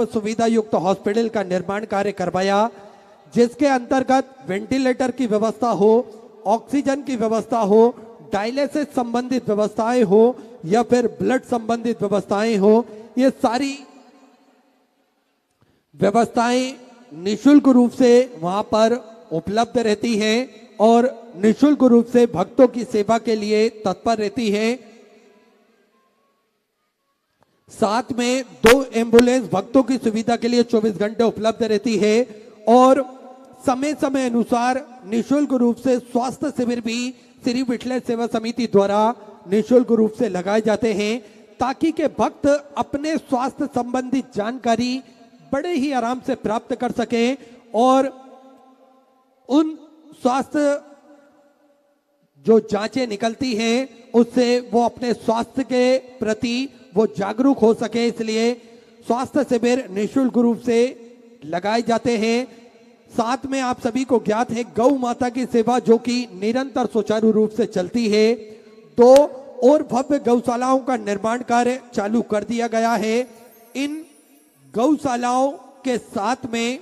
सुविधा युक्त हॉस्पिटल का निर्माण कार्य करवाया, जिसके अंतर्गत वेंटिलेटर की व्यवस्था हो, ऑक्सीजन की व्यवस्था हो, डायलिसिस संबंधित व्यवस्थाएं हो या फिर ब्लड संबंधित व्यवस्थाएं हो, ये सारी व्यवस्थाएं निशुल्क रूप से वहां पर उपलब्ध रहती हैं और निशुल्क रूप से भक्तों की सेवा के लिए तत्पर रहती है। साथ में 2 एम्बुलेंस भक्तों की सुविधा के लिए 24 घंटे उपलब्ध रहती है और समय समय अनुसार निशुल्क रूप से स्वास्थ्य शिविर भी श्री विठल सेवा समिति द्वारा निशुल्क रूप से लगाए जाते हैं, ताकि के भक्त अपने स्वास्थ्य संबंधी जानकारी बड़े ही आराम से प्राप्त कर सकें और उन स्वास्थ्य जो जांचें निकलती हैं उससे वो अपने स्वास्थ्य के प्रति वो जागरूक हो सके। इसलिए स्वास्थ्य शिविर निःशुल्क रूप से लगाए जाते हैं। साथ में आप सभी को ज्ञात है गौ माता की सेवा जो कि निरंतर सुचारू रूप से चलती है। 2 और भव्य गौशालाओं का निर्माण कार्य चालू कर दिया गया है। इन गौशालाओं के साथ में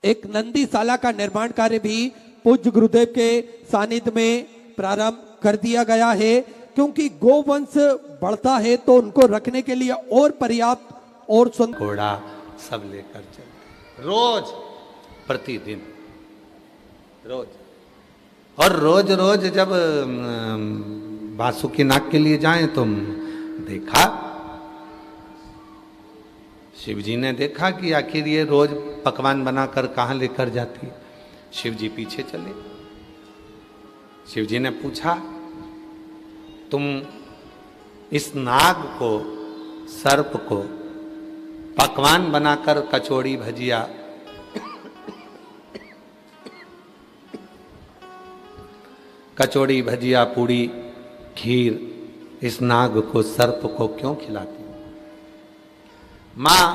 एक नंदीशाला का निर्माण कार्य भी पूज्य गुरुदेव के सानिध्य में प्रारंभ कर दिया गया है, क्योंकि गोवंश बढ़ता है तो उनको रखने के लिए और पर्याप्त और घोड़ा सब लेकर चलते रोज प्रतिदिन रोज। और रोज रोज जब बासुकीनाथ के लिए जाएं तो देखा, शिव जी ने देखा कि आखिर ये रोज पकवान बनाकर कहाँ लेकर जाती है। शिव जी पीछे चले। शिव जी ने पूछा, तुम इस नाग को, सर्प को पकवान बनाकर कचौड़ी भजिया कचौड़ी भजिया पूड़ी खीर इस नाग को, सर्प को क्यों खिलाती? मां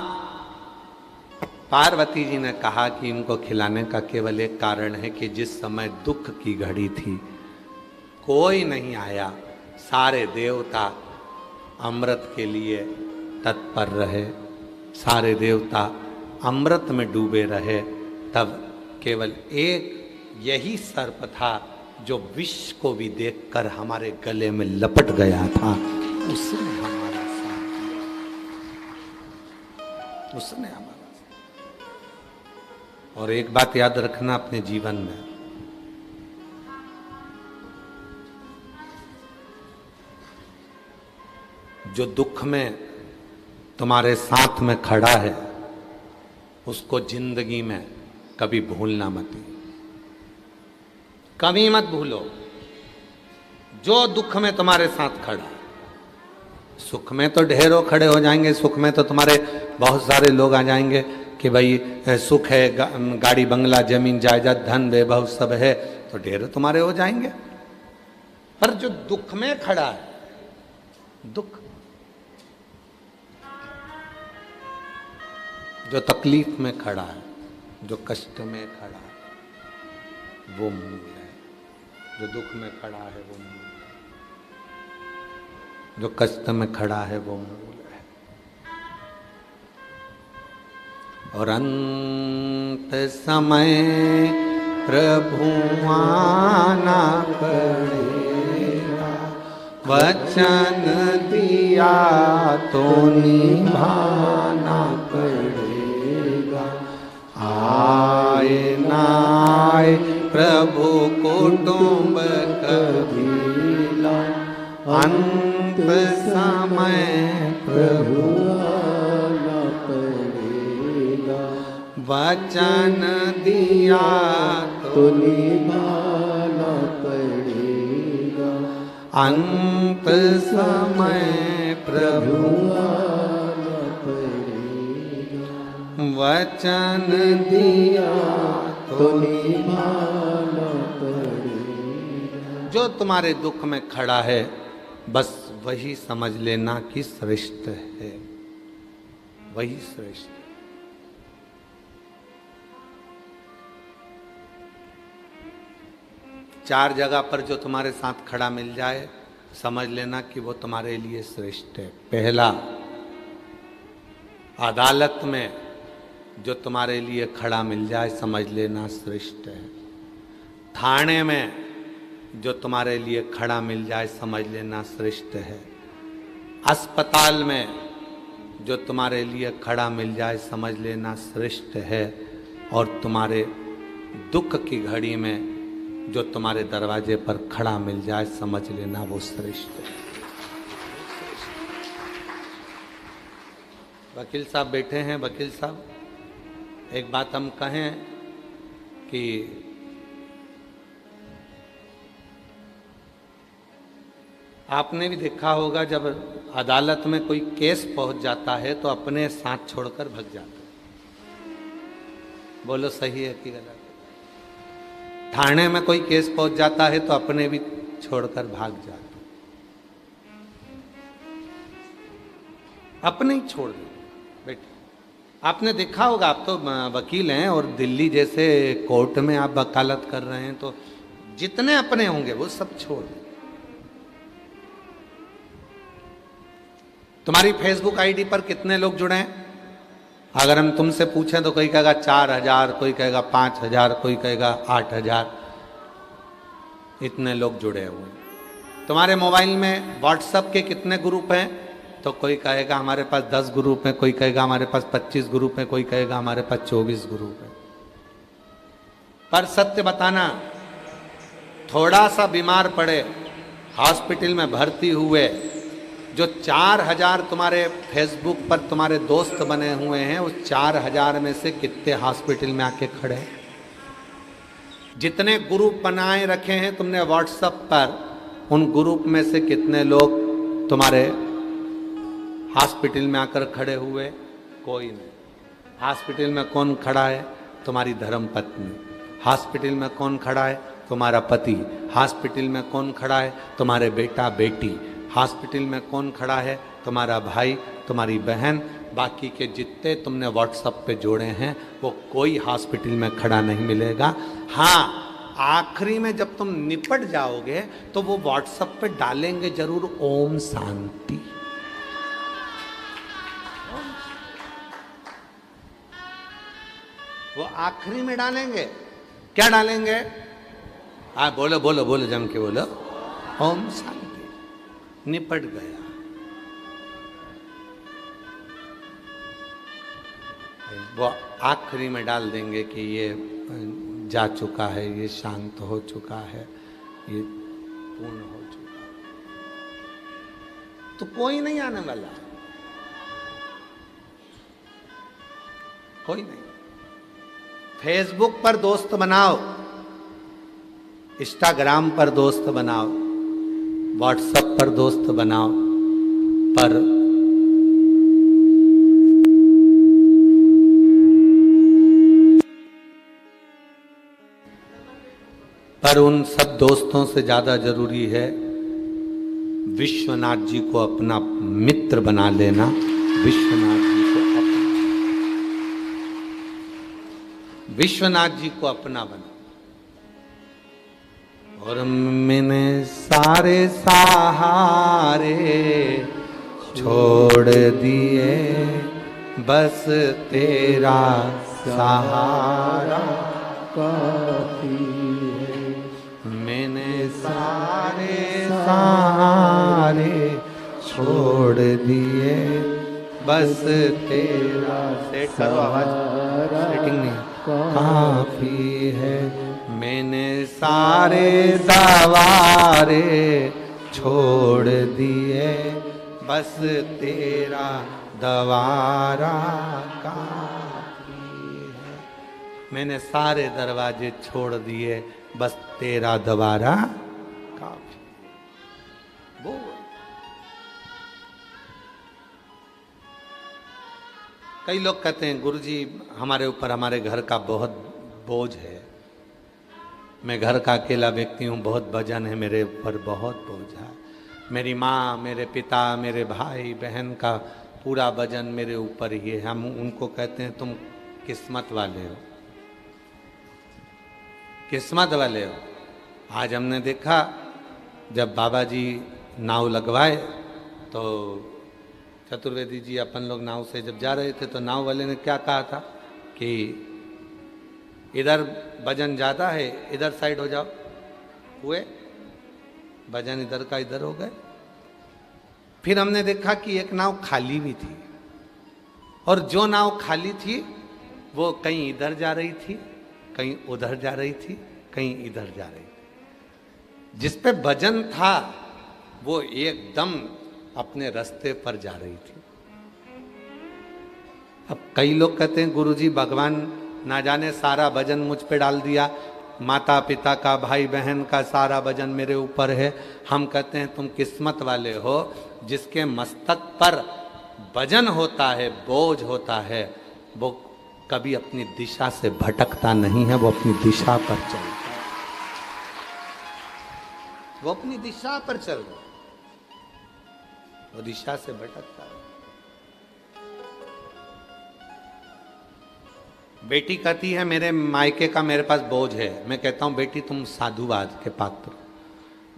पार्वती जी ने कहा कि इनको खिलाने का केवल एक कारण है कि जिस समय दुख की घड़ी थी कोई नहीं आया, सारे देवता अमृत के लिए तत्पर रहे, सारे देवता अमृत में डूबे रहे, तब केवल एक यही सर्प था जो विष को भी देखकर हमारे गले में लपट गया था। उसने हमारा साथ दिया, उसने हमारा साथ। और एक बात याद रखना अपने जीवन में, जो दुख में तुम्हारे साथ में खड़ा है उसको जिंदगी में कभी भूलना मत, कभी मत भूलो। जो दुख में तुम्हारे साथ खड़ा है, सुख में तो ढेरों खड़े हो जाएंगे, सुख में तो तुम्हारे बहुत सारे लोग आ जाएंगे कि भाई सुख है, गाड़ी बंगला जमीन जायदाद धन वैभव सब है, तो ढेरों तुम्हारे हो जाएंगे। पर जो दुख में खड़ा है, दुख जो तकलीफ में खड़ा है, जो कष्ट में खड़ा है, वो मूल है। जो दुख में खड़ा है वो मूल है, जो कष्ट में खड़ा है वो मूल है। और अंत समय प्रभु आना पड़ेगा, वचन दिया तो निभाना पड़ेगा। आए ना आए प्रभु कुटुंब कबीला, अंत समय प्रभु आना पड़ेगा, वचन दिया तो निभाना पड़ेगा। अंत समय प्रभु आना पड़ेगा, वचन दिया तो निभाना पड़ेगा। जो तुम्हारे दुख में खड़ा है बस वही समझ लेना कि श्रेष्ठ है, वही श्रेष्ठ। 4 जगह पर जो तुम्हारे साथ खड़ा मिल जाए समझ लेना कि वो तुम्हारे लिए श्रेष्ठ है। पहला, अदालत में जो तुम्हारे लिए खड़ा मिल जाए समझ लेना श्रेष्ठ है। थाने में जो तुम्हारे लिए खड़ा मिल जाए समझ लेना श्रेष्ठ है। अस्पताल में जो तुम्हारे लिए खड़ा मिल जाए समझ लेना श्रेष्ठ है। और तुम्हारे दुख की घड़ी में जो तुम्हारे दरवाजे पर खड़ा मिल जाए समझ लेना वो श्रेष्ठ है। वकील साहब बैठे हैं। वकील साहब, एक बात हम कहें कि आपने भी देखा होगा जब अदालत में कोई केस पहुंच जाता है तो अपने साथ छोड़कर भाग जाता है। बोलो सही है कि गलत? थाने में कोई केस पहुंच जाता है तो अपने भी छोड़कर भाग जाता है, अपने ही छोड़ दो बेटे। आपने देखा होगा, आप तो वकील हैं और दिल्ली जैसे कोर्ट में आप वकालत कर रहे हैं, तो जितने अपने होंगे वो सब छोड़ दें। तुम्हारी फेसबुक आईडी पर कितने लोग जुड़े हैं? अगर हम तुमसे पूछें तो कोई कहेगा 4000, कोई कहेगा 5000, कोई कहेगा 8000, इतने लोग जुड़े हुए हैं। तुम्हारे मोबाइल में व्हाट्सएप के कितने ग्रुप हैं? तो कोई कहेगा हमारे पास 10 ग्रुप हैं, कोई कहेगा हमारे पास 25 ग्रुप हैं, कोई कहेगा हमारे पास 24 ग्रुप हैं। पर सत्य बताना, थोड़ा सा बीमार पड़े, हॉस्पिटल में भर्ती हुए, जो 4000 तुम्हारे फेसबुक पर तुम्हारे दोस्त बने हुए हैं, उस 4000 में से कितने हॉस्पिटल में आके खड़े? जितने ग्रुप बनाए रखे हैं तुमने व्हाट्सएप पर, उन ग्रुप में से कितने लोग तुम्हारे हॉस्पिटल में आकर खड़े हुए? कोई नहीं। हॉस्पिटल में कौन खड़ा है? तुम्हारी धर्म पत्नी। हॉस्पिटल में कौन खड़ा है? तुम्हारा पति। हॉस्पिटल में कौन खड़ा है? तुम्हारे बेटा बेटी। हॉस्पिटल में कौन खड़ा है? तुम्हारा भाई, तुम्हारी बहन। बाकी के जितने तुमने व्हाट्सएप पे जोड़े हैं वो कोई हॉस्पिटल में खड़ा नहीं मिलेगा। हाँ, आखिरी में जब तुम निपट जाओगे तो वो व्हाट्सएप पे डालेंगे जरूर ओम शांति। वो आखिरी में डालेंगे। क्या डालेंगे? बोलो बोलो बोलो, जम के बोलो, ओम शांति। निपट गया। वो आखिरी में डाल देंगे कि ये जा चुका है, ये शांत हो चुका है, ये पूर्ण हो चुका है। तो कोई नहीं आने वाला, कोई नहीं। फेसबुक पर दोस्त बनाओ, इंस्टाग्राम पर दोस्त बनाओ, व्हाट्सएप पर दोस्त बनाओ, पर उन सब दोस्तों से ज्यादा जरूरी है विश्वनाथ जी को अपना मित्र बना लेना। विश्वनाथ जी को विश्वनाथ जी को अपना बना। और मैंने सारे सहारे छोड़ दिए, बस तेरा सहारा काफी है। मैंने सारे सहारे छोड़ दिए, बस तेरा सेट करो, आवाज सेटिंग नहीं, काफी है। मैंने सारे दवारे छोड़ दिए, बस तेरा दवारा काफी है। मैंने सारे दरवाजे छोड़ दिए, बस तेरा दवारा काफी। बोल। कई लोग कहते हैं गुरुजी हमारे ऊपर, हमारे घर का बहुत बोझ है, मैं घर का अकेला व्यक्ति हूँ, बहुत वजन है मेरे ऊपर, बहुत बोझ है। मेरी माँ, मेरे पिता, मेरे भाई बहन का पूरा वजन मेरे ऊपर ही है। हम उनको कहते हैं तुम किस्मत वाले हो, किस्मत वाले हो। आज हमने देखा जब बाबा जी नाव लगवाए तो चतुर्वेदी जी अपन लोग नाव से जब जा रहे थे तो नाव वाले ने क्या कहा था कि इधर वजन ज़्यादा है, इधर साइड हो जाओ। हुए वजन इधर का इधर हो गए। फिर हमने देखा कि एक नाव खाली भी थी और जो नाव खाली थी वो कहीं इधर जा रही थी, कहीं उधर जा रही थी, कहीं इधर जा रही थी। जिस पे वजन था वो एकदम अपने रास्ते पर जा रही थी। अब कई लोग कहते हैं गुरुजी भगवान ना जाने सारा वजन मुझ पे डाल दिया, माता पिता का, भाई बहन का सारा वजन मेरे ऊपर है। हम कहते हैं तुम किस्मत वाले हो, जिसके मस्तक पर वजन होता है, बोझ होता है, वो कभी अपनी दिशा से भटकता नहीं है, वो अपनी दिशा पर चलता है। वो अपनी दिशा पर चल रहा है, वो दिशा से भटकता है। बेटी कहती है मेरे मायके का मेरे पास बोझ है। मैं कहता हूं बेटी तुम साधुवाद के पात्र।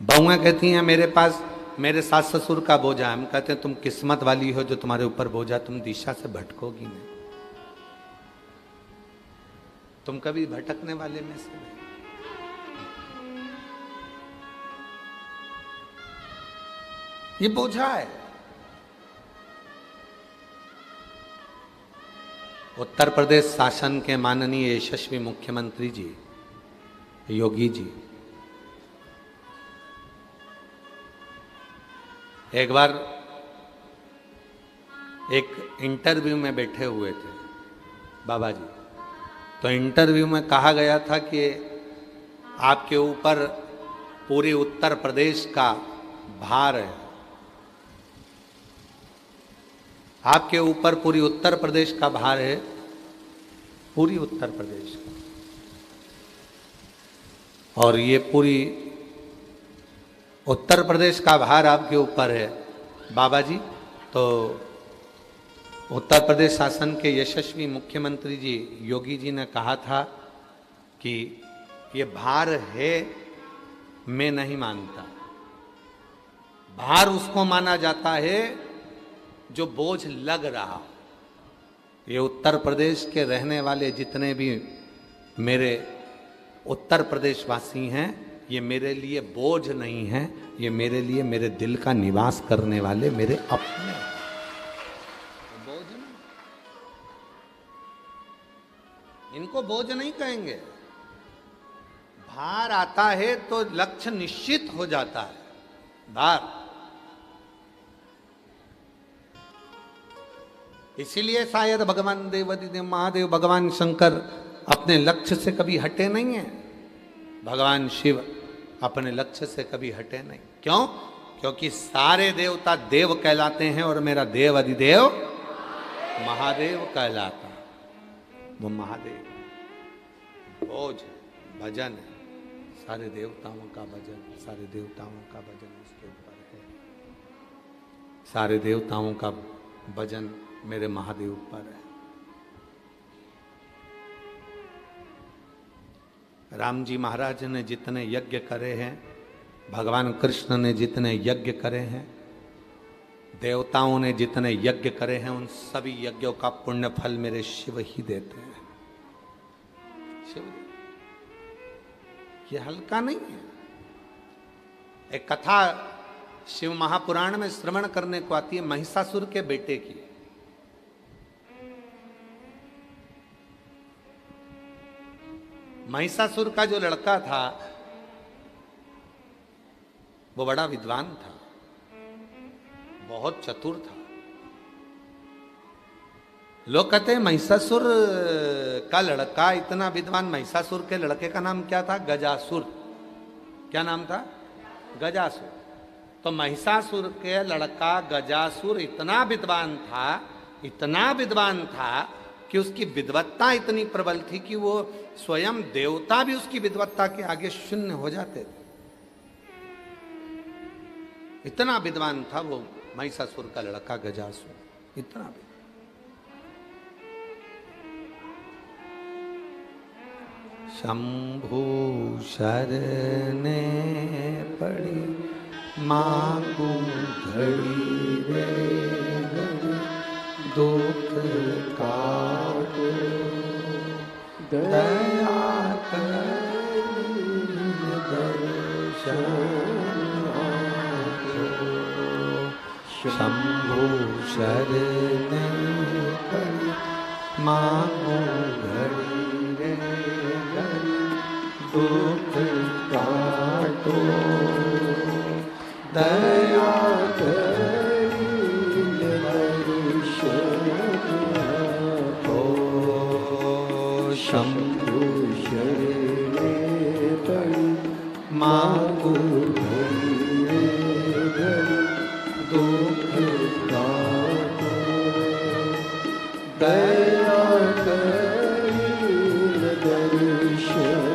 बहुएं कहती हैं मेरे पास मेरे सास ससुर का बोझ है। हम कहते हैं तुम किस्मत वाली हो जो तुम्हारे ऊपर बोझ है, तुम दिशा से भटकोगी नहीं, तुम कभी भटकने वाले में से नहीं। ये बोझा है। उत्तर प्रदेश शासन के माननीय यशस्वी मुख्यमंत्री जी योगी जी एक बार एक इंटरव्यू में बैठे हुए थे बाबा जी। तो इंटरव्यू में कहा गया था कि आपके ऊपर पूरे उत्तर प्रदेश का भार है, आपके ऊपर पूरी उत्तर प्रदेश का भार है, पूरी उत्तर प्रदेश का। और ये पूरी उत्तर प्रदेश का भार आपके ऊपर है बाबा जी। तो उत्तर प्रदेश शासन के यशस्वी मुख्यमंत्री जी योगी जी ने कहा था कि ये भार है, मैं नहीं मानता। भार उसको माना जाता है जो बोझ लग रहा। ये उत्तर प्रदेश के रहने वाले जितने भी मेरे उत्तर प्रदेश वासी हैं, ये मेरे लिए बोझ नहीं है, ये मेरे लिए मेरे दिल का निवास करने वाले मेरे अपने। बोझ नहीं, इनको बोझ नहीं कहेंगे। भार आता है तो लक्ष्य निश्चित हो जाता है। भार इसीलिए शायद भगवान देवादिदेव महादेव भगवान शंकर अपने लक्ष्य से कभी हटे नहीं है, भगवान शिव अपने लक्ष्य से कभी हटे नहीं। क्यों? क्योंकि सारे देवता देव कहलाते हैं और मेरा देव अधिदेव महादेव कहलाता। वो महादेव बोझ भजन है, सारे देवताओं का भजन, सारे देवताओं का भजन उसके ऊपर है। सारे देवताओं का भजन मेरे महादेव पर है। राम जी महाराज ने जितने यज्ञ करे हैं, भगवान कृष्ण ने जितने यज्ञ करे हैं, देवताओं ने जितने यज्ञ करे हैं, उन सभी यज्ञों का पुण्य फल मेरे शिव ही देते हैं। शिव ये हल्का नहीं है। एक कथा शिव महापुराण में श्रवण करने को आती है महिषासुर के बेटे की। महिषासुर का जो लड़का था वो बड़ा विद्वान था, बहुत चतुर था। लोग कहते हैं महिषासुर का लड़का इतना विद्वान। महिषासुर के लड़के का नाम क्या था? गजासुर। क्या नाम था? गजासुर। तो महिषासुर के लड़का गजासुर इतना विद्वान था, इतना विद्वान था कि उसकी विद्वत्ता इतनी प्रबल थी कि वो स्वयं देवता भी उसकी विद्वत्ता के आगे शून्य हो जाते थे। इतना विद्वान था वो महिषासुर का लड़का गजासुर, इतना विद्वान। शंभु शरणे पड़ी मांगू घड़ी रे घड़ी। दुख काटो दया करी दर्शन शंभु शरण पड़ी मांगो घड़ी रे घड़ी दुख काटो दया करी दर्शन हो शंभु शरण पड़ी मांगो घड़ी रे घड़ी दुख काटो दया करी दर्शन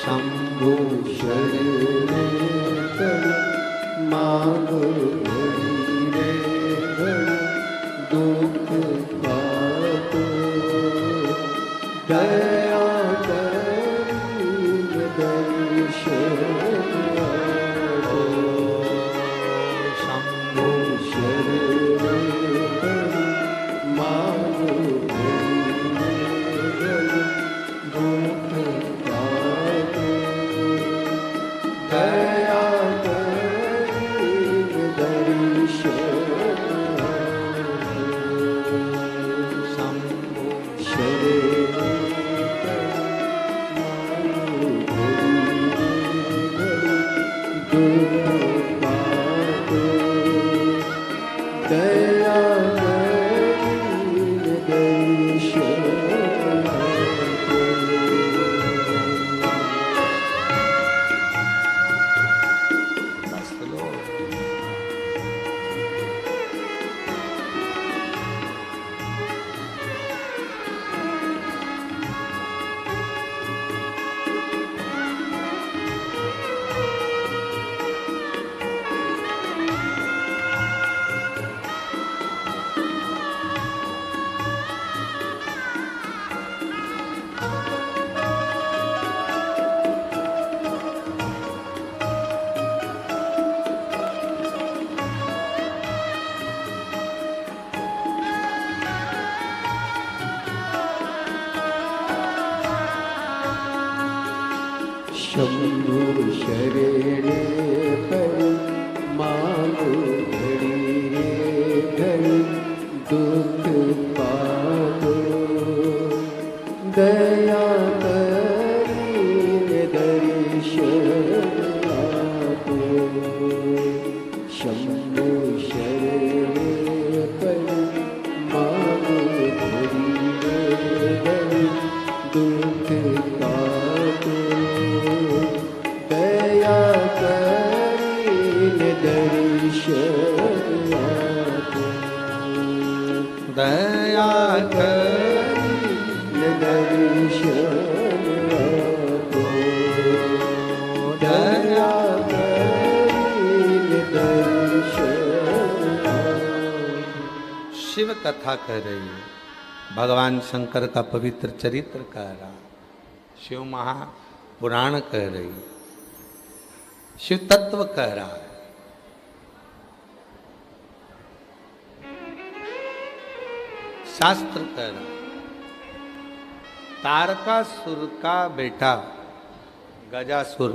शंभु शरण पड़ी मांगो घड़ी रे घड़ी दुख काटो दया करी दर्शन शंभु शरण पड़ी मांगो घड़ी रे दुख काटो दया करी दर्शन शंभु शरण दया शंभु शरण पड़ी मांगो घड़ी रे घड़ी दुख काटो दया करी दर्शन आपो शंभु शरण पड़ी मांगो घड़ी रे घड़ी दुख काटो दया करी दर्शन आपो दया करी दर्शन आपो दया करी दर्शन आपो। शिव कथा कह रही है, भगवान शंकर का पवित्र चरित्र कह रहा, शिव महापुराण कह रही, शिव तत्व कह रहा है। शास्त्र कह रहा, तारकासुर का बेटा गजासुर,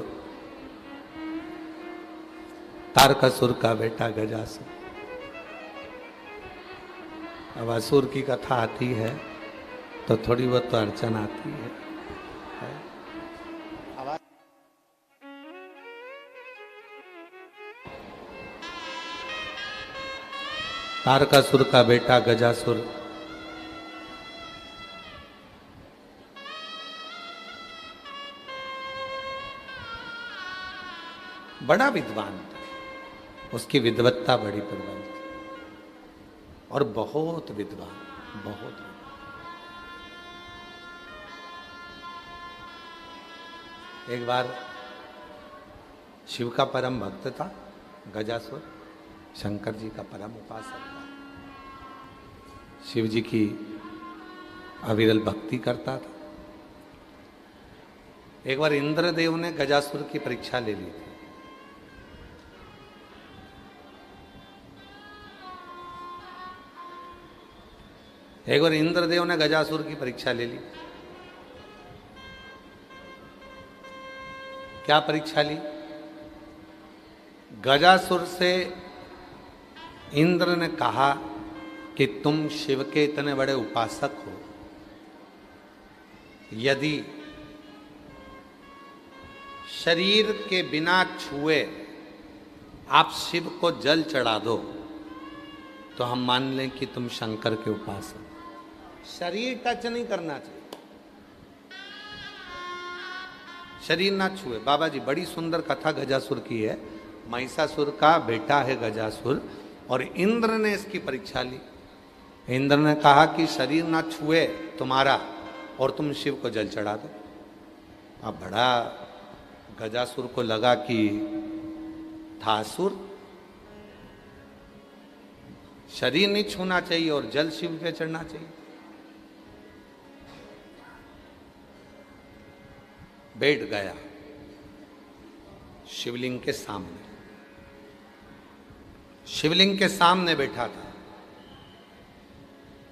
तारकासुर का बेटा गजासुर। अब असुर की कथा आती है तो थोड़ी बहुत तो अड़चन आती है। तारकासुर का बेटा गजासुर बड़ा विद्वान था, उसकी विद्वत्ता बड़ी प्रबल थी और बहुत विद्वान, बहुत विद्वान। एक बार शिव का परम भक्त था गजासुर, शंकर जी का परम उपासक था, शिव जी की अविरल भक्ति करता था। एक बार इंद्रदेव ने गजासुर की परीक्षा ले ली थी। एक बार इंद्रदेव ने गजासुर की परीक्षा ले ली। क्या परीक्षा ली? गजासुर से इंद्र ने कहा कि तुम शिव के इतने बड़े उपासक हो, यदि शरीर के बिना छुए आप शिव को जल चढ़ा दो तो हम मान लें कि तुम शंकर के उपासक। शरीर टच नहीं करना चाहिए, शरीर ना छुए। बाबा जी बड़ी सुंदर कथा गजासुर की है। महिषासुर का बेटा है गजासुर और इंद्र ने इसकी परीक्षा ली। इंद्र ने कहा कि शरीर ना छुए तुम्हारा और तुम शिव को जल चढ़ा दो। अब बड़ा गजासुर को लगा कि था असुर, शरीर नहीं छूना चाहिए और जल शिव पे चढ़ना चाहिए। बैठ गया शिवलिंग के सामने, शिवलिंग के सामने बैठा था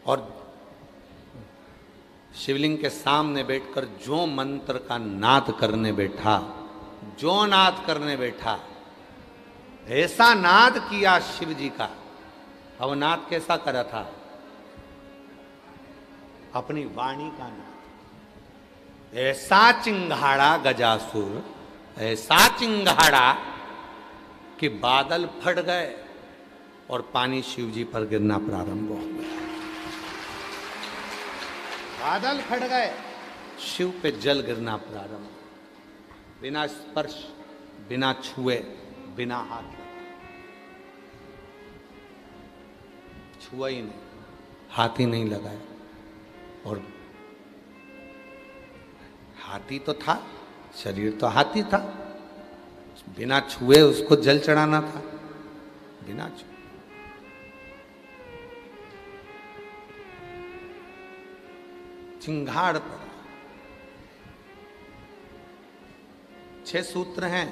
और शिवलिंग के सामने बैठकर जो मंत्र का नाद करने बैठा, जो नाद करने बैठा, ऐसा नाद किया शिव जी का। अब नाद कैसा करा था? अपनी वाणी का नाद। ऐसा चिंगाड़ा गजासुर, ऐसा चिंगाड़ा कि बादल फट गए और पानी शिव जी पर गिरना प्रारंभ हो गया। बादल फट गए, शिव पे जल गिरना प्रारंभ, बिना स्पर्श, बिना छुए, बिना हाथ, छुआ ही नहीं, हाथ ही नहीं लगाया। और हाथी तो था, शरीर तो हाथी था, बिना छुए उसको जल चढ़ाना था, बिना छुए। चिंगाड़ पड़ा। 6 सूत्र हैं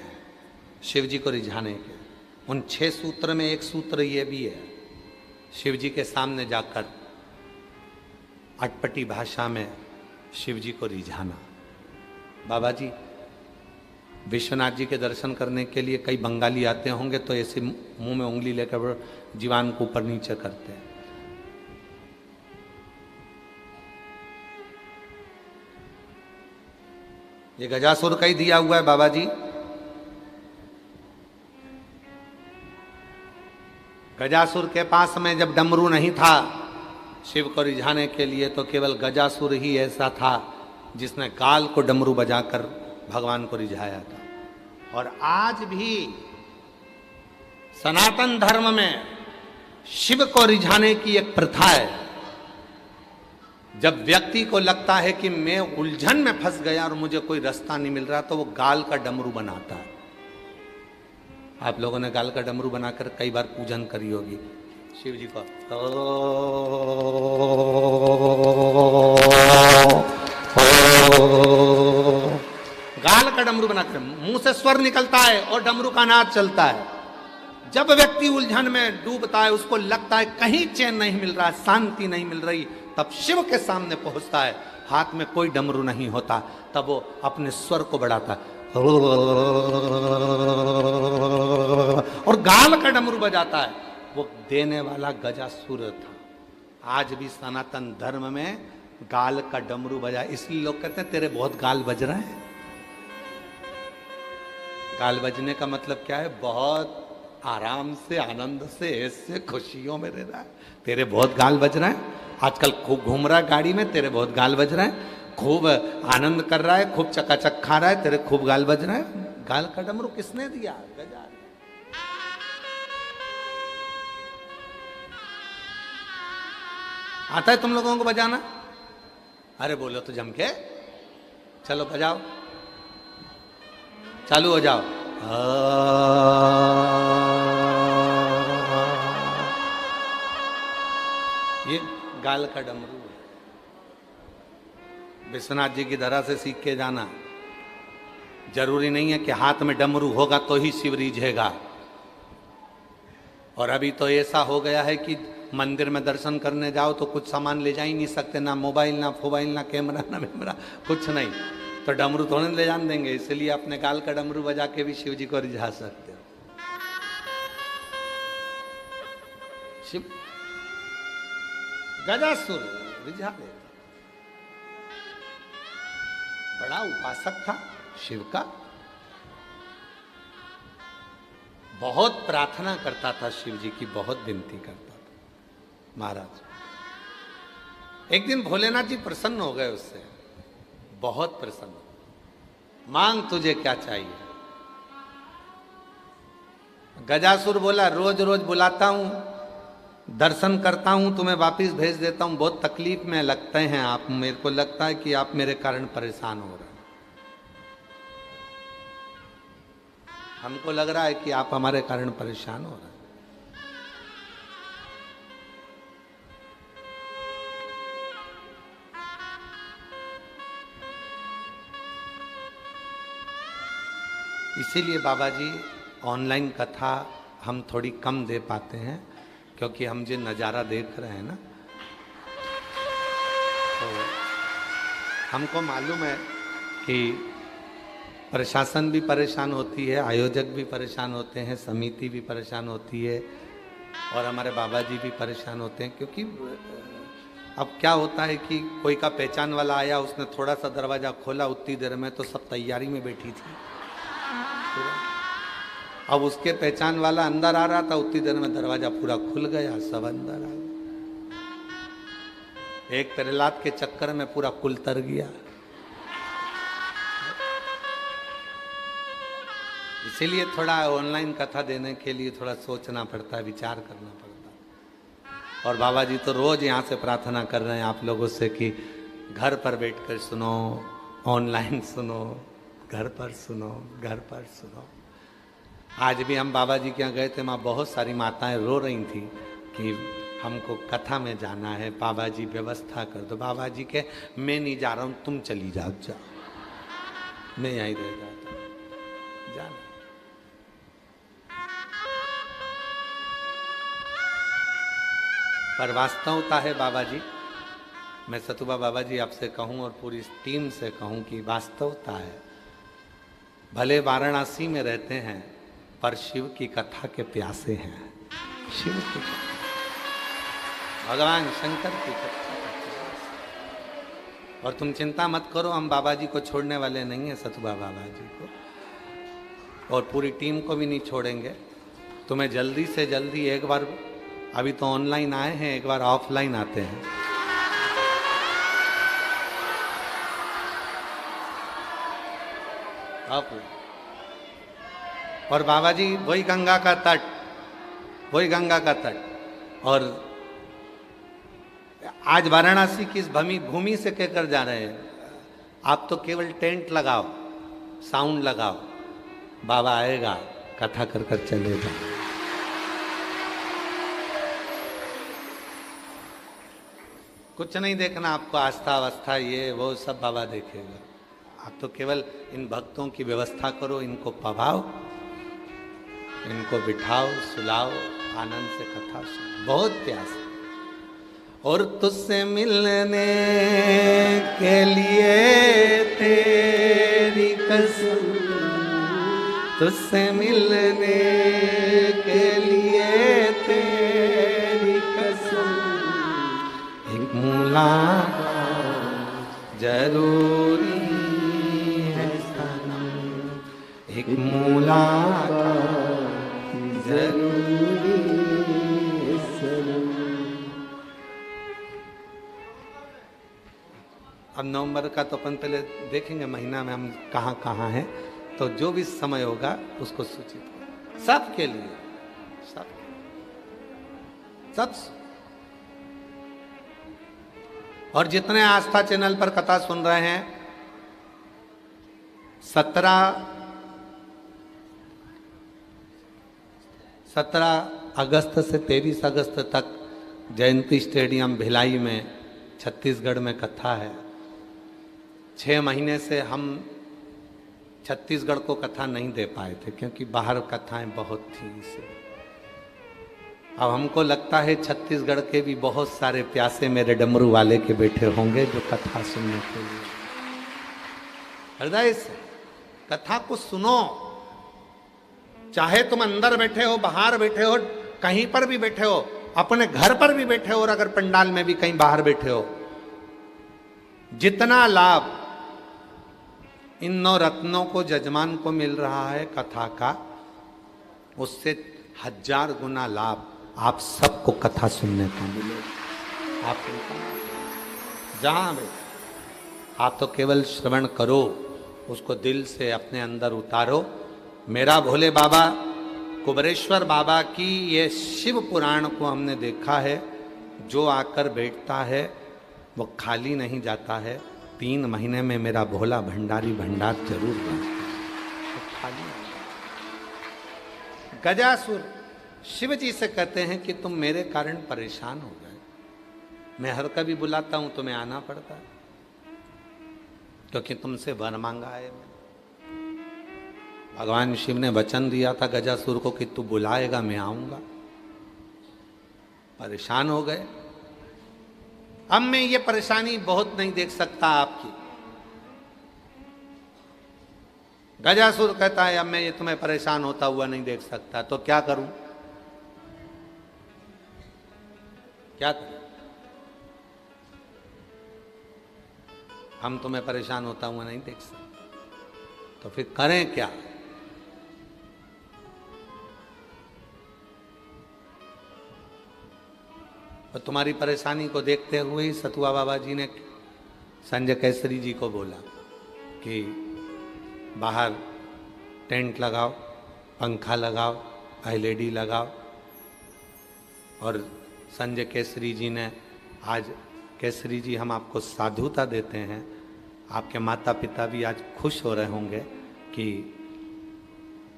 शिव जी को रिझाने के। उन 6 सूत्र में एक सूत्र ये भी है, शिव जी के सामने जाकर अटपटी भाषा में शिव जी को रिझाना। बाबा जी विश्वनाथ जी के दर्शन करने के लिए कई बंगाली आते होंगे तो ऐसे मुंह में उंगली लेकर जीवान को ऊपर नीचे करते हैं। ये गजासुर का ही दिया हुआ है बाबा जी। गजासुर के पास में जब डमरू नहीं था शिव को रिझाने के लिए, तो केवल गजासुर ही ऐसा था जिसने गाल को डमरू बजाकर भगवान को रिझाया था। और आज भी सनातन धर्म में शिव को रिझाने की एक प्रथा है। जब व्यक्ति को लगता है कि मैं उलझन में फंस गया और मुझे कोई रास्ता नहीं मिल रहा, तो वो गाल का डमरू बनाता है। आप लोगों ने गाल का डमरू बनाकर कई बार पूजन करी होगी शिव जी को। गाल का डमरू बनाकर मुंह से स्वर निकलता है और डमरू का नाद चलता है। जब व्यक्ति उलझन में डूबता है, उसको लगता है कहीं चैन नहीं मिल रहा, शांति नहीं मिल रही, तब शिव के सामने पहुंचता है। हाथ में कोई डमरू नहीं होता, तब वो अपने स्वर को बढ़ाता है और गाल का डमरू बजाता है। वो देने वाला गजासुर था। आज भी सनातन धर्म में गाल का डमरू बजा, इसलिए लोग कहते हैं तेरे बहुत गाल बज रहे हैं। गाल बजने का मतलब क्या है? बहुत आराम से, आनंद से, ऐसे खुशियों में रह रहा है, तेरे बहुत गाल बज रहे हैं। आजकल खूब घूम रहा है गाड़ी में, तेरे बहुत गाल बज रहे हैं। खूब आनंद कर रहा है, खूब चकाचक खा रहा है, तेरे खूब गाल बज रहे हैं। गाल का डमरू किसने दिया? गजा। आता है तुम लोगों को बजाना? अरे बोलो तो जम के, चलो बजाओ, चालू हो जाओ। ये गाल का डमरू है। विश्वनाथ जी की धरा से सीख के जाना। जरूरी नहीं है कि हाथ में डमरू होगा तो ही शिव रिझेगा। और अभी तो ऐसा हो गया है कि मंदिर में दर्शन करने जाओ तो कुछ सामान ले जा ही नहीं सकते, ना मोबाइल ना फोबाइल ना कैमरा ना मेमरा, कुछ नहीं, तो डमरू थोड़े ले जान देंगे। इसलिए अपने गाल का डमरू बजा के भी शिव जी को रिझा सकते हो। शिव गजासुर रिझा ले, बड़ा उपासक था शिव का, बहुत प्रार्थना करता था शिव जी की, बहुत विनती करता था। महाराज एक दिन भोलेनाथ जी प्रसन्न हो गए उससे, बहुत प्रसन्न। मांग तुझे क्या चाहिए? गजासुर बोला, रोज रोज बुलाता हूं, दर्शन करता हूं, तुम्हें वापिस भेज देता हूं, बहुत तकलीफ में लगते हैं आप, मेरे को लगता है कि आप मेरे कारण परेशान हो रहे हैं। हमको लग रहा है कि आप हमारे कारण परेशान हो रहे हैं। इसीलिए बाबा जी ऑनलाइन कथा हम थोड़ी कम दे पाते हैं, क्योंकि हम जो नज़ारा देख रहे हैं ना, तो हमको मालूम है कि प्रशासन भी परेशान होती है, आयोजक भी परेशान होते हैं, समिति भी परेशान होती है, और हमारे बाबा जी भी परेशान होते हैं। क्योंकि अब क्या होता है कि कोई का पहचान वाला आया, उसने थोड़ा सा दरवाज़ा खोला, उतनी देर में तो सब तैयारी में बैठी थी। अब उसके पहचान वाला अंदर आ रहा था, उतनी देर में दरवाजा पूरा खुल गया, सब अंदर आ गए। एक प्रहलाद के चक्कर में पूरा कुल तर गया। इसीलिए थोड़ा ऑनलाइन कथा देने के लिए थोड़ा सोचना पड़ता है, विचार करना पड़ता है। और बाबा जी तो रोज यहाँ से प्रार्थना कर रहे हैं आप लोगों से कि घर पर बैठकर सुनो, ऑनलाइन सुनो, घर पर सुनो, घर पर सुनो। आज भी हम बाबा जी के यहाँ गए थे, वहाँ बहुत सारी माताएं रो रही थी कि हमको कथा में जाना है, बाबा जी व्यवस्था कर दो। बाबा जी के, मैं नहीं जा रहा हूँ, तुम चली जाओ, मैं यहीं रह जाता हूँ, जाना। पर वास्तवता है बाबा जी, मैं सतुबा बाबा जी आपसे कहूँ और पूरी टीम से कहूँ कि वास्तवता है, भले वाराणसी में रहते हैं पर शिव की कथा के प्यासे हैं। शिव की भगवान शंकर की कथा के प्यासे। और तुम चिंता मत करो, हम बाबा जी को छोड़ने वाले नहीं हैं, सतुबा बाबा जी को और पूरी टीम को भी नहीं छोड़ेंगे। तुम्हें जल्दी से जल्दी एक बार, अभी तो ऑनलाइन आए हैं, एक बार ऑफलाइन आते हैं। ऑफलाइन। और बाबा जी वही गंगा का तट, वही गंगा का तट। और आज वाराणसी की इस भूमि से कहकर जा रहे हैं, आप तो केवल टेंट लगाओ, साउंड लगाओ, बाबा आएगा, कथा कर कर चलेगा। कुछ नहीं देखना आपको, आस्था अवस्था ये वो सब बाबा देखेगा। आप तो केवल इन भक्तों की व्यवस्था करो, इनको पवाओ, इनको बिठाओ, सुलाओ, आनंद से कथा सुनो। बहुत प्यास है। और तुझसे मिलने के लिए तेरी कसम, तुझसे मिलने के लिए तेरी कसम, एक मुलाकात जरूरी है सनम, एक मुलाकात जरूरी है सनम। अब नवंबर का तो अपन पहले देखेंगे महीना में हम कहाँ कहाँ हैं, तो जो भी समय होगा उसको सूचित करें सबके लिए, सब। और जितने आस्था चैनल पर कथा सुन रहे हैं, 17 अगस्त से 23 अगस्त तक जयंती स्टेडियम भिलाई में छत्तीसगढ़ में कथा है। 6 महीने से हम छत्तीसगढ़ को कथा नहीं दे पाए थे, क्योंकि बाहर कथाएं बहुत थी। इसे अब हमको लगता है छत्तीसगढ़ के भी बहुत सारे प्यासे मेरे डमरू वाले के बैठे होंगे जो कथा सुनने के लिए। हृदय से कथा को सुनो, चाहे तुम अंदर बैठे हो, बाहर बैठे हो, कहीं पर भी बैठे हो, अपने घर पर भी बैठे हो, और अगर पंडाल में भी कहीं बाहर बैठे हो, जितना लाभ इन 9 रत्नों को जजमान को मिल रहा है कथा का, उससे 1000 गुना लाभ आप सबको कथा सुनने का मिलेगा। आप जहां बैठे आप तो केवल श्रवण करो, उसको दिल से अपने अंदर उतारो। मेरा भोले बाबा कुबरेश्वर बाबा की ये शिव पुराण को हमने देखा है, जो आकर बैठता है वो खाली नहीं जाता है। 3 महीने में मेरा भोला भंडारी भंडार जरूर बनता है, तो खाली नहीं। गजासुर शिव जी से कहते हैं कि तुम मेरे कारण परेशान हो गए, मैं हर कभी बुलाता हूं तुम्हें आना पड़ता है, क्योंकि तुमसे वर मांगा है मैंने। भगवान शिव ने वचन दिया था गजासुर को कि तू बुलाएगा मैं आऊंगा। परेशान हो गए। अब मैं ये परेशानी बहुत नहीं देख सकता आपकी। गजासुर कहता है अब मैं ये तुम्हें परेशान होता हुआ नहीं देख सकता, तो क्या करूं? क्या करूं? हम तुम्हें परेशान होता हुआ नहीं देख सकते, तो फिर करें क्या? और तुम्हारी परेशानी को देखते हुए ही सतुआ बाबा जी ने संजय केसरी जी को बोला कि बाहर टेंट लगाओ, पंखा लगाओ, एलईडी लगाओ। और संजय केसरी जी ने आज, केसरी जी हम आपको साधुता देते हैं, आपके माता पिता भी आज खुश हो रहे होंगे कि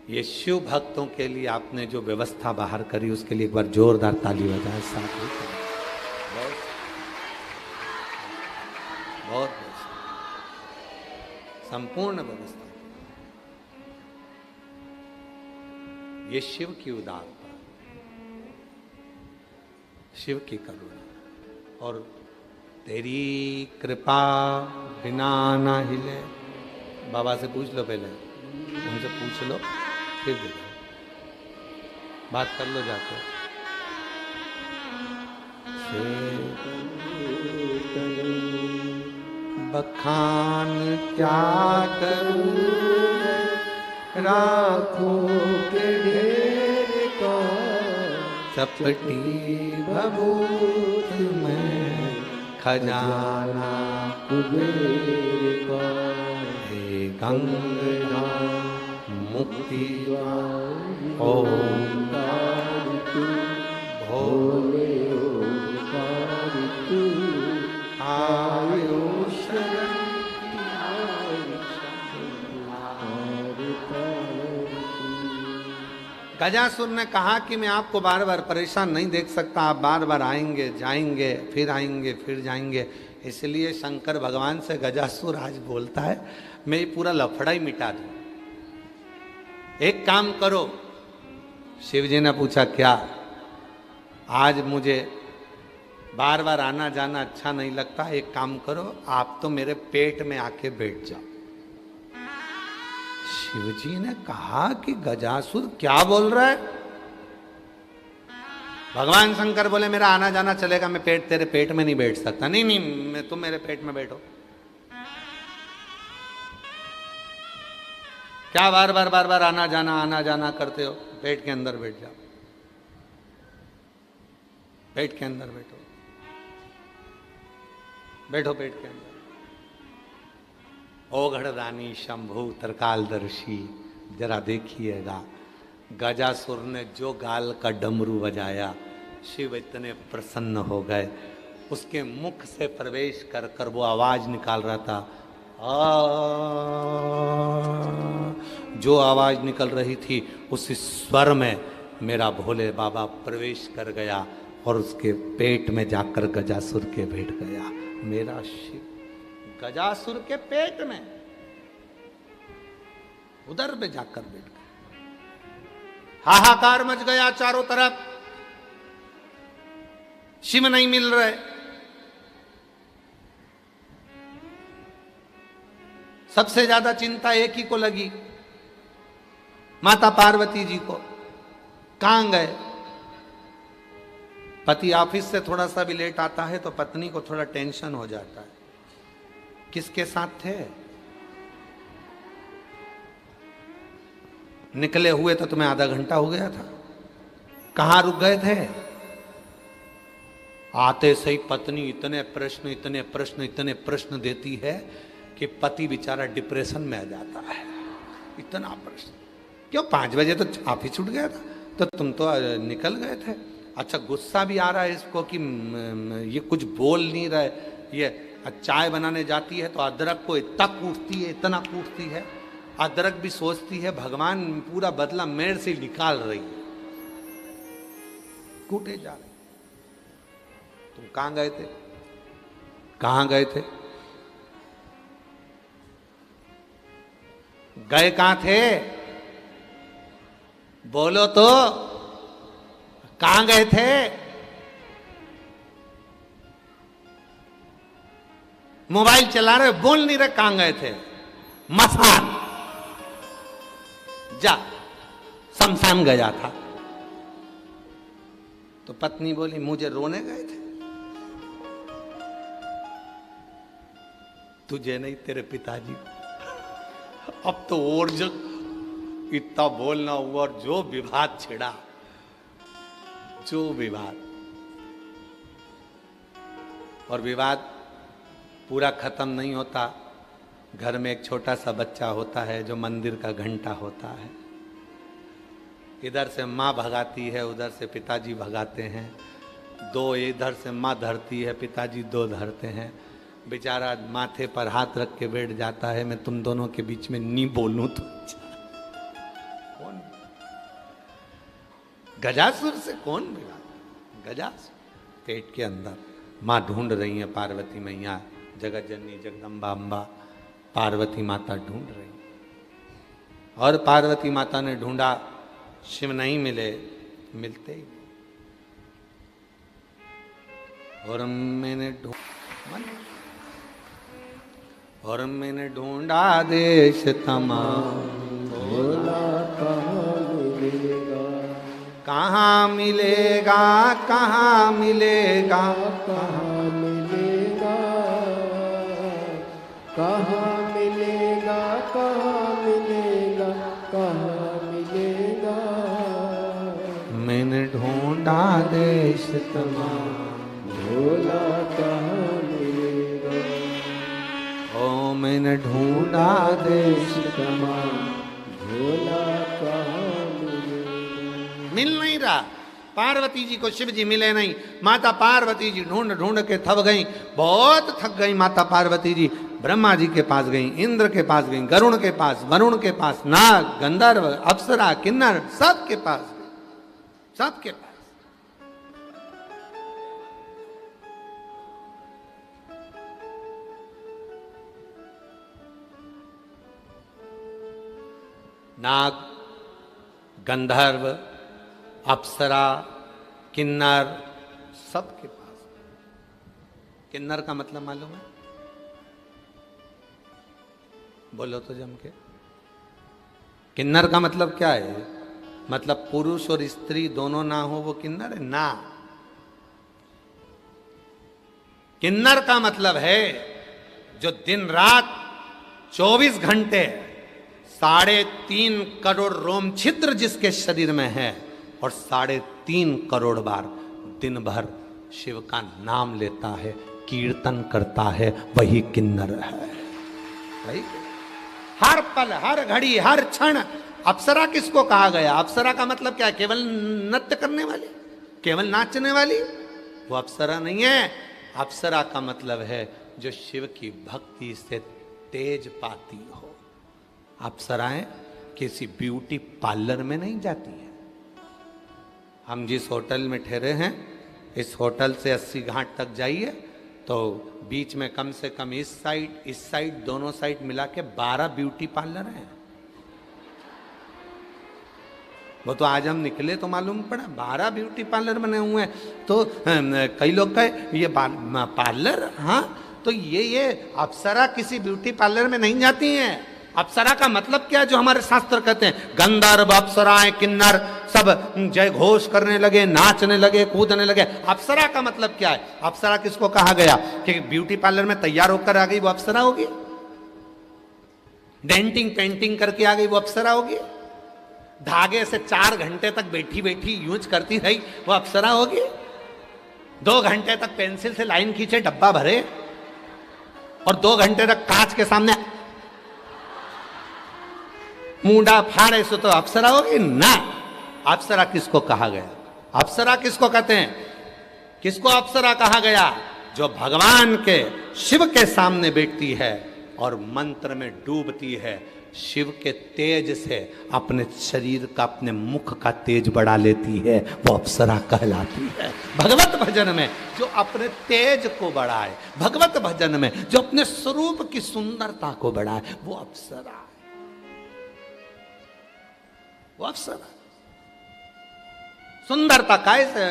ये शिव भक्तों के लिए आपने जो व्यवस्था बाहर करी, उसके लिए एक बार जोरदार ताली बजाएं। साधु बहुत संपूर्ण व्यवस्था, ये शिव की उदारता, शिव की करुणा। और तेरी कृपा बिना ना हिले, बाबा से पूछ लो, पहले उनसे पूछ लो, फिर देखो, बात कर लो जाके। बखान क्या करूं, राखों के ढेर को चपटी भभूत में खजाना कुबेर को। हे गंगा मुक्ति ओंकार तू, भोले ओंकार तू, आयो शरण गजासुर ने कहा कि मैं आपको बार बार परेशान नहीं देख सकता, आप बार बार आएंगे जाएंगे, फिर जाएंगे। इसलिए शंकर भगवान से गजासुर आज बोलता है मैं ये पूरा लफड़ा ही मिटा दूं, एक काम करो। शिव जी ने पूछा क्या? आज मुझे बार बार आना जाना अच्छा नहीं लगता, एक काम करो, आप तो मेरे पेट में आके बैठ जाओ। शिवजी ने कहा कि गजासुर क्या बोल रहा है? भगवान शंकर बोले मेरा आना जाना चलेगा, मैं तेरे पेट में नहीं बैठ सकता। नहीं नहीं, तुम मेरे पेट में बैठो। क्या बार बार आना जाना करते हो? पेट के अंदर बैठ जाओ, पेट के अंदर बैठो, बैठो पेट के अंदर। ओघड़दानी शंभु त्रिकालदर्शी, जरा देखिएगा गजासुर ने जो गाल का डमरू बजाया, शिव इतने प्रसन्न हो गए। उसके मुख से प्रवेश कर कर वो आवाज निकाल रहा था, जो आवाज निकल रही थी उस स्वर में मेरा भोले बाबा प्रवेश कर गया और उसके पेट में जाकर गजासुर के बैठ गया। मेरा शिव गजासुर के पेट में, उधर में जाकर बैठ गया। हाहाकार मच गया चारों तरफ। शिव नहीं मिल रहे। सबसे ज्यादा चिंता एक ही को लगी, माता पार्वती जी को। कहां गए? पति ऑफिस से थोड़ा सा भी लेट आता है तो पत्नी को थोड़ा टेंशन हो जाता है। किसके साथ थे? निकले हुए तो तुम्हें आधा घंटा हो गया था, कहां रुक गए थे? आते सही पत्नी इतने प्रश्न इतने प्रश्न इतने प्रश्न देती है कि पति बेचारा डिप्रेशन में आ जाता है। इतना प्रश्न क्यों? 5 बजे तो ऑफिस छूट गया था, तो तुम तो निकल गए थे। अच्छा, गुस्सा भी आ रहा है इसको कि ये कुछ बोल नहीं रहे। ये चाय बनाने जाती है तो अदरक को इतना कूटती है, इतना कूटती है। अदरक भी सोचती है भगवान पूरा बदला मेरे से निकाल रही है, कूटे जा रहे। तुम कहां गए थे? कहां गए थे? गए कहां थे? बोलो तो, कहां गए थे? मोबाइल चला रहे, बोल नहीं रहे, कहां गए थे? मसान, जा, शमशान गया था। तो पत्नी बोली मुझे रोने गए थे। तुझे नहीं, तेरे पिताजी। अब तो और जो इतना बोलना हुआ और जो विवाद छिड़ा, जो विवाद, और विवाद पूरा खत्म नहीं होता। घर में एक छोटा सा बच्चा होता है जो मंदिर का घंटा होता है। इधर से माँ भगाती है, उधर से पिताजी भगाते हैं। 2 इधर से माँ धरती है, पिताजी 2 धरते हैं। बेचारा माथे पर हाथ रख के बैठ जाता है, मैं तुम दोनों के बीच में नहीं बोलूं तो कौन? गजासुर से कौन बिगाड़ा? गजासुर। पेट के अंदर माँ ढूंढ रही है, पार्वती मैया, जगत जननी जगदम्बा अम्बा पार्वती माता ढूंढ रही। और पार्वती माता ने ढूंढा, शिव नहीं मिले, मिलते ही। और मैंने ढूंढा देश तमाम, कहाँ मिलेगा, कहाँ मिलेगा, कहाँ मिलेगा, कहाँ मिलेगा, कहाँ मिलेगा, कहाँ मिलेगा। मैंने ढूंढा देश तमाम, भोला कहाँ मिलेगा। ओ मैंने ढूंढा देश तमाम, भोला कहाँ मिलेगा। मिल नहीं रहा। पार्वती जी को शिव जी मिले नहीं। माता पार्वती जी ढूंढ ढूंढ के थक गई, बहुत थक गई माता पार्वती जी। ब्रह्मा जी के पास गई, इंद्र के पास गई, गरुण के पास, वरुण के पास, नाग, गंधर्व, अप्सरा, किन्नर, सबके पास गई, सबके पास। नाग, गंधर्व, अप्सरा, किन्नर, सबके पास। किन्नर का मतलब मालूम है? बोलो तो जम के। किन्नर का मतलब क्या है? मतलब पुरुष और स्त्री दोनों ना हो वो किन्नर है ना। किन्नर का मतलब है जो दिन रात 24 घंटे 3.5 करोड़ रोम छिद्र जिसके शरीर में है और 3.5 करोड़ बार दिन भर शिव का नाम लेता है, कीर्तन करता है, वही किन्नर है। वही हर पल, हर घड़ी, हर क्षण। अप्सरा किसको कहा गया? अप्सरा का मतलब क्या है? केवल नृत्य करने वाली, केवल नाचने वाली, वो अप्सरा नहीं है। अप्सरा का मतलब है जो शिव की भक्ति से तेज पाती हो। अप्सराएं किसी ब्यूटी पार्लर में नहीं जाती हैं। हम जिस होटल में ठहरे हैं, इस होटल से 80 घाट तक जाइए तो बीच में कम से कम इस साइड दोनों साइड मिला के 12 ब्यूटी पार्लर हैं। वो तो आज हम निकले तो मालूम पड़ा 12 ब्यूटी पार्लर बने हुए हैं। तो कई लोग कहे ये पार्लर, हाँ तो ये अप्सरा किसी ब्यूटी पार्लर में नहीं जाती हैं। अप्सरा का मतलब क्या है जो हमारे शास्त्र कहते हैं? गंधर्व, अप्सराएं, किन्नर सब जय घोष करने लगे, नाचने लगे, कूदने लगे। अप्सरा का मतलब क्या है? अप्सरा किसको कहा गया कि ब्यूटी पार्लर में तैयार होकर आ गई वो अप्सरा होगी? डेंटिंग पेंटिंग करके आ गई वो अप्सरा होगी? धागे से 4 घंटे तक बैठी बैठी यूज करती रही वो अप्सरा होगी? 2 घंटे तक पेंसिल से लाइन खींचे, डब्बा भरे और 2 घंटे तक कांच के सामने मुंडा फाड़े सो तो अप्सरा होगी ना। अप्सरा किसको कहा गया? अप्सरा किसको कहते हैं? किसको अप्सरा कहा गया? जो भगवान के शिव के सामने बैठती है और मंत्र में डूबती है, शिव के तेज से अपने शरीर का, अपने मुख का तेज बढ़ा लेती है, वो अप्सरा कहलाती है। भगवत भजन में जो अपने तेज को बढ़ाए, भगवत भजन में जो अपने स्वरूप की सुंदरता को बढ़ाए, वो अप्सरा है, वो अप्सरा। सुंदरता कैसे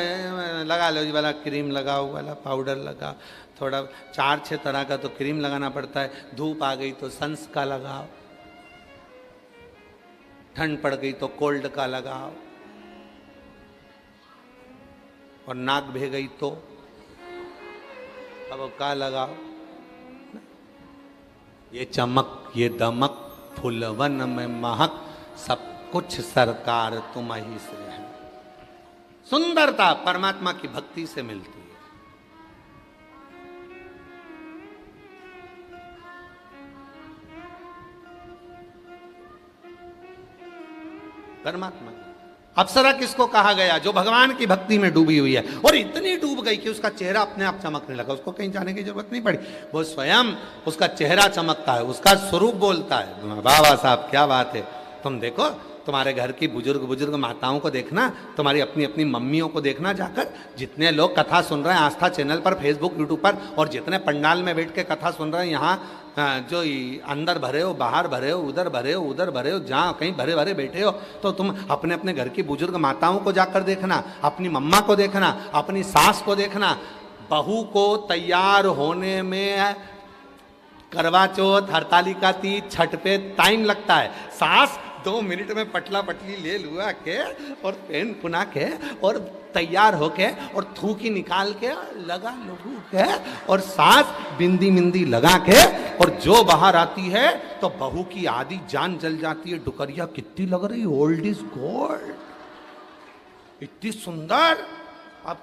लगा लो जी, वाला क्रीम लगाओ, वाला पाउडर लगा, थोड़ा 4-6 तरह का तो क्रीम लगाना पड़ता है। धूप आ गई तो सन्स का लगाओ, ठंड पड़ गई तो कोल्ड का लगाओ, और नाक भे गई तो अब का लगाओ। ये चमक, ये दमक, फुलवन में महक, सब कुछ सरकार तुम ही से है। सुंदरता परमात्मा की भक्ति से मिलती है। परमात्मा। अप्सरा किसको कहा गया? जो भगवान की भक्ति में डूबी हुई है, और इतनी डूब गई कि उसका चेहरा अपने आप चमकने लगा, उसको कहीं जाने की जरूरत नहीं पड़ी, वो स्वयं उसका चेहरा चमकता है, उसका स्वरूप बोलता है। वाह वाह साहब, क्या बात है। तुम देखो, तुम्हारे घर की बुजुर्ग माताओं को देखना, तुम्हारी अपनी अपनी मम्मियों को देखना जाकर, जितने लोग कथा सुन रहे हैं आस्था चैनल पर, फेसबुक, यूट्यूब पर, और जितने पंडाल में बैठ के कथा सुन रहे हैं, यहाँ जो अंदर भरे हो, बाहर भरे हो, उधर भरे हो, उधर भरे हो, जहाँ कहीं भरे भरे बैठे हो, तो तुम अपने अपने घर की बुजुर्ग माताओं को जाकर देखना, अपनी मम्मा को देखना, अपनी सास को देखना। बहू को तैयार होने में करवा चौथ, हरतालिका तीज, छठ पे टाइम लगता है। सास 2 मिनट में पटला पटली ले लुआ के और पेन पुना के और तैयार होके और थूकी निकाल के लगा लघु के और सास बिंदी मिंदी लगा के, और जो बाहर आती है तो बहू की आधी जान जल जाती है। डुकरिया कितनी लग रही, ओल्ड इज गोल्ड, इतनी सुंदर। अब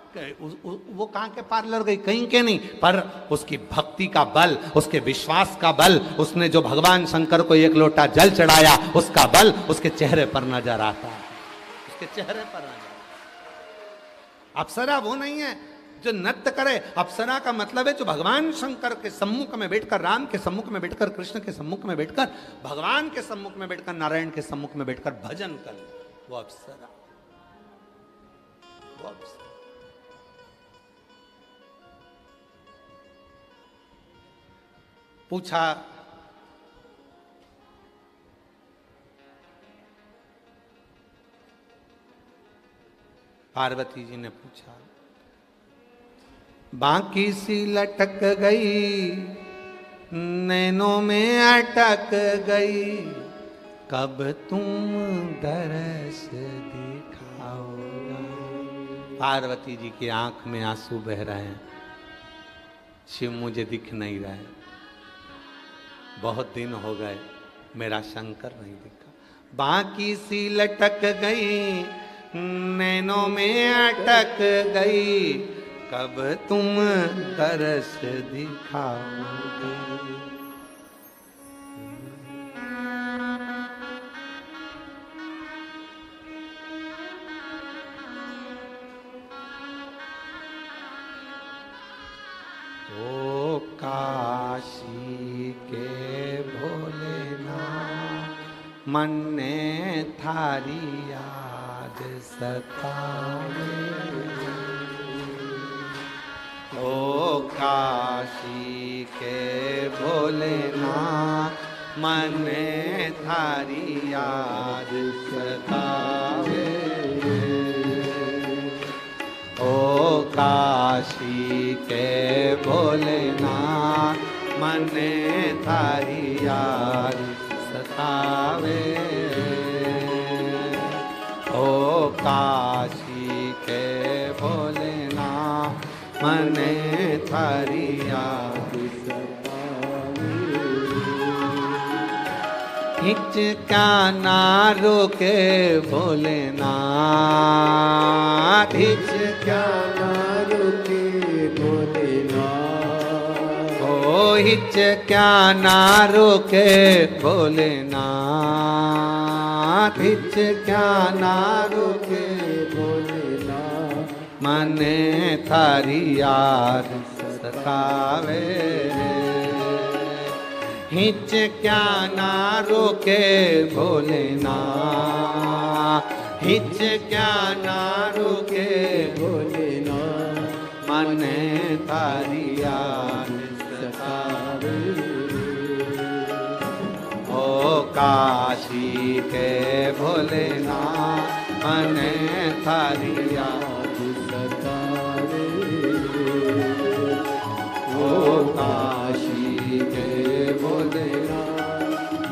वो कहाँ के पार्लर गई? कहीं के नहीं, पर उसकी भक्ति का बल, उसके विश्वास का बल, उसने जो भगवान शंकर को 1 लोटा जल चढ़ाया, उसका बल उसके चेहरे पर नजर आता है, उसके चेहरे पर नजर। अप्सरा वो नहीं है जो नृत्य करे। अप्सरा का मतलब है जो भगवान शंकर के सम्मुख में बैठकर, राम के सम्मुख में बैठकर, कृष्ण के सम्मुख में बैठकर, भगवान के सम्मुख में बैठकर, नारायण के सम्मुख में बैठकर भजन कर, वो अप्सरा, वो अप्सरा। पूछा, पार्वती जी ने पूछा, बाकी सी लटक गई, नैनों में अटक गई, कब तुम दरस दिखाओगा। पार्वती जी की आंख में आंसू बह रहे हैं। शिव मुझे दिख नहीं रहा है, बहुत दिन हो गए मेरा शंकर नहीं दिखा। बाकी सी लटक गई, नैनों में अटक गई, कब तुम तरस दिखाओगे। ओ काशी के भोलेनाथ, मन ने थारी याद सतावे। ओ काशी के भोलेनाथ, मन ने थारी याद सतावे। काशी के भोलेनाथ मने थारी याद सतावे। ओ काशी के भोलेनाथ मने थारी याद सतावे। हिचका ना रोके भोलेनाथ, हिचका ना रुके भोलेनाथ, ओ हिचका ना रोके भोलेनाथ, हिचका ना रोके भोलेनाथ मने थारी याद सतावे। हिचका ना रोके भोलेनाथ, हिचका ना रोके भोलेनाथ मने थारी याद सतावे। ओ काशी के भोलेनाथ मने थारी याद सतावे। ओ काशी के भोलेनाथ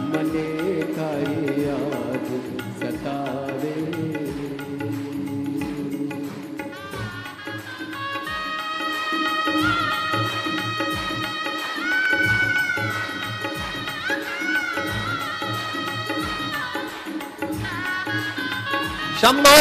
मने थारी याद सतावे। शंभो।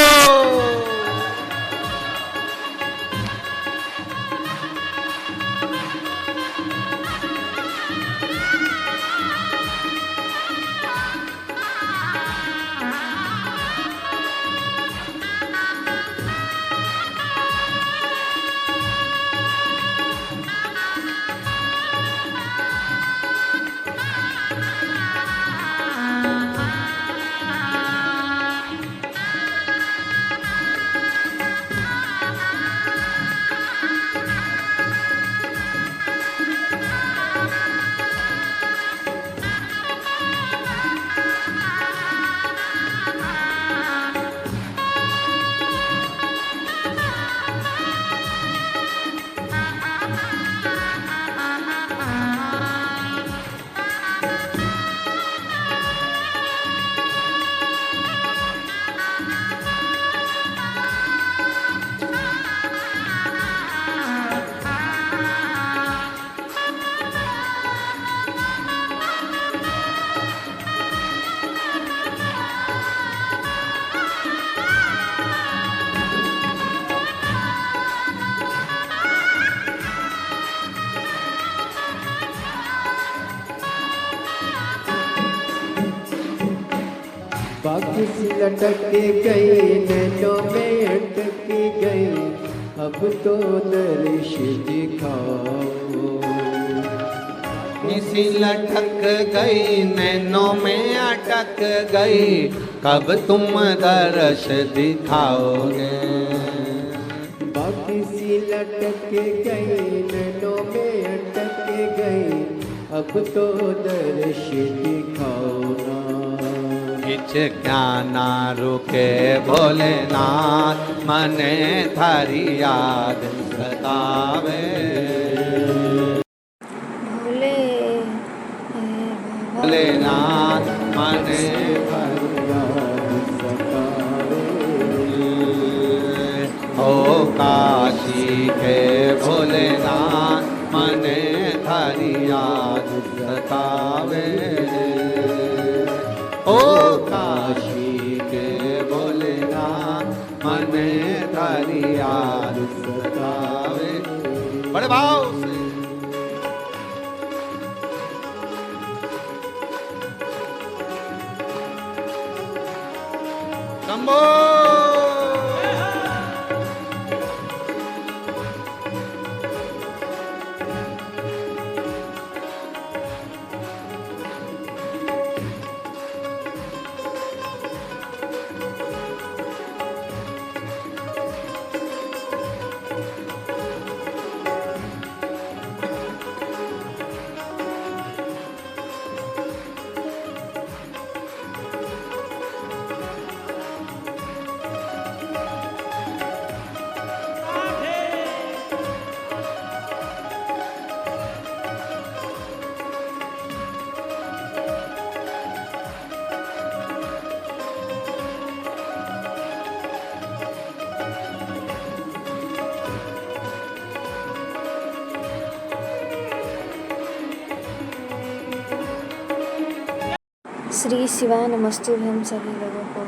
बाकी सी लटक गई नैनों में अटक गई, अब तो दर्श दिखाओ। निसी लटक गई नैनों में अटक गई, कब तुम दर्श दिखाओगे। बाकी सी लटक गई नैनों में अटक गई, अब तो दर्श दिखाओ ना। हिचका ना रुके भोलेनाथ मने थारी याद सतावे। भोलेनाथ मने थारी याद सतावे। ओ काशी के भोलेनाथ मने थारी याद सतावे। ओ काशी के भोलेनाथ मने थारी याद सतावे। बड़े भाव से शंभो। श्री शिवाय नमस्तुभ्यम सभी लोगों को।